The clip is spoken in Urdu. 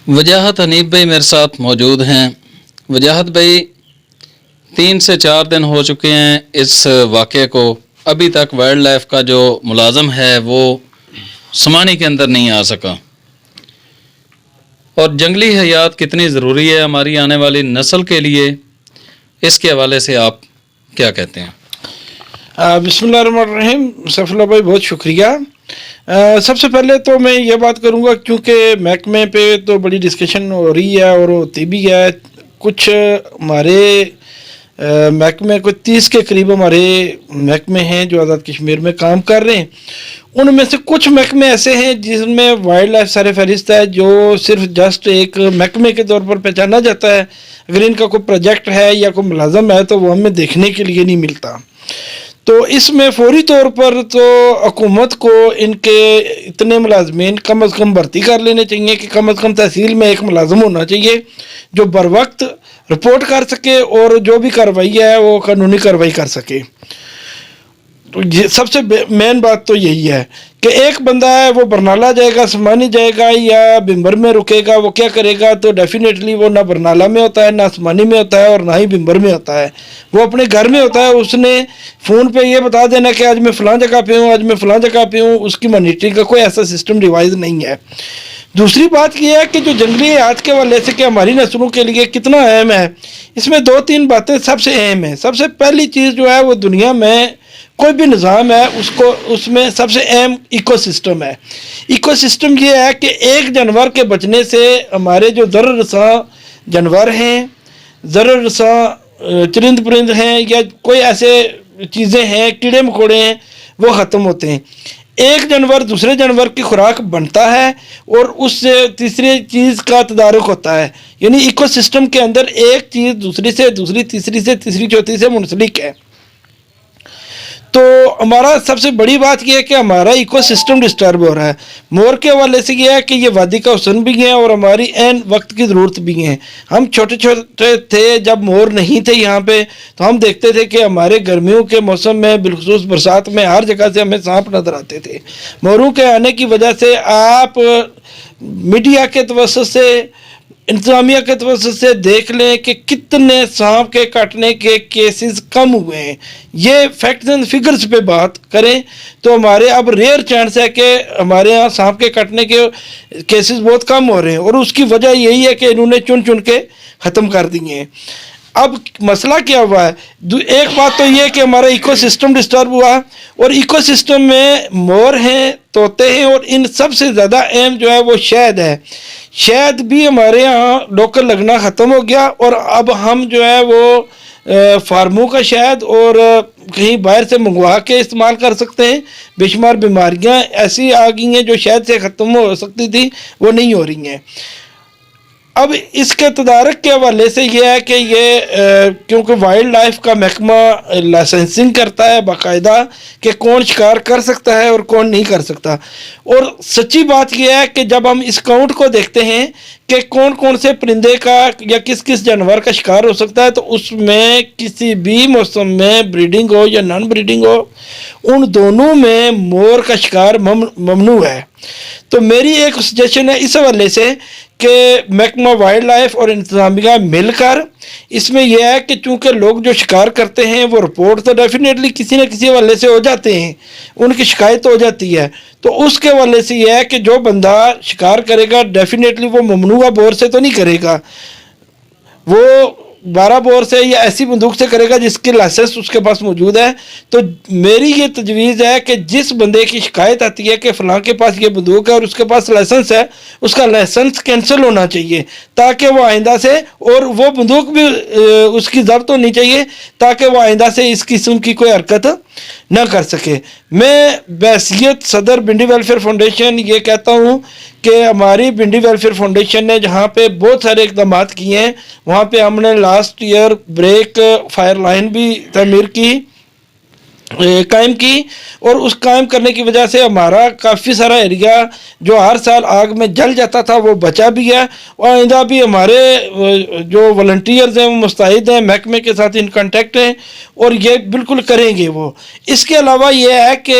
وجاہت حنیف بھائی میرے ساتھ موجود ہیں۔ وجاہت بھائی 3 سے 4 دن ہو چکے ہیں اس واقعے کو، ابھی تک وائلڈ لائف کا جو ملازم ہے وہ سمانی کے اندر نہیں آ سکا، اور جنگلی حیات کتنی ضروری ہے ہماری آنے والی نسل کے لیے، اس کے حوالے سے آپ کیا کہتے ہیں؟ بسم اللہ الرحمن الرحیم۔ سیف اللہ بھائی بہت شکریہ۔ سب سے پہلے تو میں یہ بات کروں گا، کیونکہ محکمے پہ تو بڑی ڈسکشن ہو رہی ہے اور ہوتی بھی ہے، کچھ ہمارے محکمے کو 30 کے قریب ہمارے محکمے ہیں جو آزاد کشمیر میں کام کر رہے ہیں۔ ان میں سے کچھ محکمے ایسے ہیں جس میں وائلڈ لائف سر فہرست ہے، جو صرف جسٹ ایک محکمے کے طور پر پہچانا جاتا ہے۔ اگر ان کا کوئی پروجیکٹ ہے یا کوئی ملازم ہے تو وہ ہمیں دیکھنے کے لیے نہیں ملتا۔ تو اس میں فوری طور پر تو حکومت کو ان کے اتنے ملازمین کم از کم بھرتی کر لینے چاہیے کہ کم از کم تحصیل میں ایک ملازم ہونا چاہیے جو بر وقت رپورٹ کر سکے اور جو بھی کارروائی ہے وہ قانونی کارروائی کر سکے۔ تو سب سے مین بات تو یہی ہے کہ ایک بندہ ہے وہ برنالہ جائے گا، سمانی جائے گا یا بمبر میں رکے گا، وہ کیا کرے گا؟ تو ڈیفینیٹلی وہ نہ برنالہ میں ہوتا ہے، نہ سمانی میں ہوتا ہے، اور نہ ہی بمبر میں ہوتا ہے۔ وہ اپنے گھر میں ہوتا ہے، اس نے فون پہ یہ بتا دینا کہ آج میں فلاں جگہ پہ ہوں، آج میں فلاں جگہ پہ ہوں۔ اس کی مانیٹرنگ کا کوئی ایسا سسٹم ڈیوائز نہیں ہے۔ دوسری بات یہ ہے کہ جو جنگلی حیات کے حوالے سے کہ ہماری نسلوں کے لیے کتنا اہم ہے، اس میں 2-3 باتیں سب سے اہم ہیں۔ سب سے پہلی چیز جو ہے وہ دنیا میں کوئی بھی نظام ہے اس میں سب سے اہم ایکو سسٹم ہے۔ ایکو سسٹم یہ ہے کہ ایک جانور کے بچنے سے ہمارے جو ضرر رساں جانور ہیں، ضرر رساں چرند پرند ہیں، یا کوئی ایسے چیزیں ہیں، کیڑے مکوڑے ہیں، وہ ختم ہوتے ہیں۔ ایک جانور دوسرے جانور کی خوراک بنتا ہے اور اس سے تیسری چیز کا تدارک ہوتا ہے، یعنی ایکو سسٹم کے اندر ایک چیز دوسری سے، دوسری تیسری سے، تیسری چوتھی سے منسلک ہے۔ تو ہمارا سب سے بڑی بات یہ ہے کہ ہمارا ایکو سسٹم ڈسٹرب ہو رہا ہے۔ مور کے حوالے سے یہ ہے کہ یہ وادی کا حسن بھی ہے اور ہماری عین وقت کی ضرورت بھی ہے۔ ہم چھوٹے چھوٹے تھے جب مور نہیں تھے یہاں پہ، تو ہم دیکھتے تھے کہ ہمارے گرمیوں کے موسم میں بالخصوص برسات میں ہر جگہ سے ہمیں سانپ نظر آتے تھے۔ موروں کے آنے کی وجہ سے آپ میڈیا کے توسط سے، انتظامیہ کے توسط سے دیکھ لیں کہ کتنے سانپ کے کاٹنے کے کیسز کم ہوئے ہیں۔ یہ فیکٹس اینڈ فگرز پہ بات کریں تو ہمارے اب ریئر چانس ہے کہ ہمارے ہاں سانپ کے کاٹنے کے کیسز بہت کم ہو رہے ہیں، اور اس کی وجہ یہی ہے کہ انہوں نے چن چن کے ختم کر دیے ہیں۔ اب مسئلہ کیا ہوا ہے؟ ایک بات تو یہ ہے کہ ہمارا ایکو سسٹم ڈسٹرب ہوا، اور ایکو سسٹم میں مور ہیں، طوطے ہیں، اور ان سب سے زیادہ اہم جو ہے وہ شہد ہے۔ شہد بھی ہمارے ہاں لوکل لگنا ختم ہو گیا، اور اب ہم جو ہے وہ فارموں کا شہد اور کہیں باہر سے منگوا کے استعمال کر سکتے ہیں۔ بے شمار بیماریاں ایسی آ گئی ہیں جو شہد سے ختم ہو سکتی تھی، وہ نہیں ہو رہی ہیں۔ اب اس کے تدارک کے حوالے سے یہ ہے کہ یہ کیونکہ وائلڈ لائف کا محکمہ لائسنسنگ کرتا ہے باقاعدہ کہ کون شکار کر سکتا ہے اور کون نہیں کر سکتا، اور سچی بات یہ ہے کہ جب ہم اس کاؤنٹ کو دیکھتے ہیں کہ کون کون سے پرندے کا یا کس کس جانور کا شکار ہو سکتا ہے، تو اس میں کسی بھی موسم میں بریڈنگ ہو یا نان بریڈنگ ہو، ان دونوں میں مور کا شکار ممنوع ہے۔ تو میری ایک سجیشن ہے اس حوالے سے کہ محکمہ وائلڈ لائف اور انتظامیہ مل کر، اس میں یہ ہے کہ چونکہ لوگ جو شکار کرتے ہیں وہ رپورٹ تو ڈیفینیٹلی کسی نہ کسی حوالے سے ہو جاتے ہیں، ان کی شکایت ہو جاتی ہے، تو اس کے حوالے سے یہ ہے کہ جو بندہ شکار کرے گا ڈیفینیٹلی وہ ممنوعہ بور سے تو نہیں کرے گا، وہ 12 بور سے یا ایسی بندوق سے کرے گا جس کی لائسنس اس کے پاس موجود ہے۔ تو میری یہ تجویز ہے کہ جس بندے کی شکایت آتی ہے کہ فلاں کے پاس یہ بندوق ہے اور اس کے پاس لائسنس ہے، اس کا لائسنس کینسل ہونا چاہیے تاکہ وہ آئندہ سے، اور وہ بندوق بھی اس کی ضبط ہونی چاہیے تاکہ وہ آئندہ سے اس قسم کی کوئی حرکت نہ کر سکے۔ میں بحیثیت صدر بھنڈی ویلفیئر فاؤنڈیشن یہ کہتا ہوں کہ ہماری بھنڈی ویلفیئر فاؤنڈیشن نے جہاں پہ بہت سارے اقدامات کیے ہیں، وہاں پہ ہم نے last year break fire line بھی قائم کی، اور اس قائم کرنے کی وجہ سے ہمارا کافی سارا ایریا جو ہر سال آگ میں جل جاتا تھا وہ بچا بھی ہے، اور آئندہ بھی ہمارے جو والنٹیئرز ہیں وہ مستعد ہیں، محکمے کے ساتھ ان کانٹیکٹ ہیں اور یہ بالکل کریں گے وہ۔ اس کے علاوہ یہ ہے کہ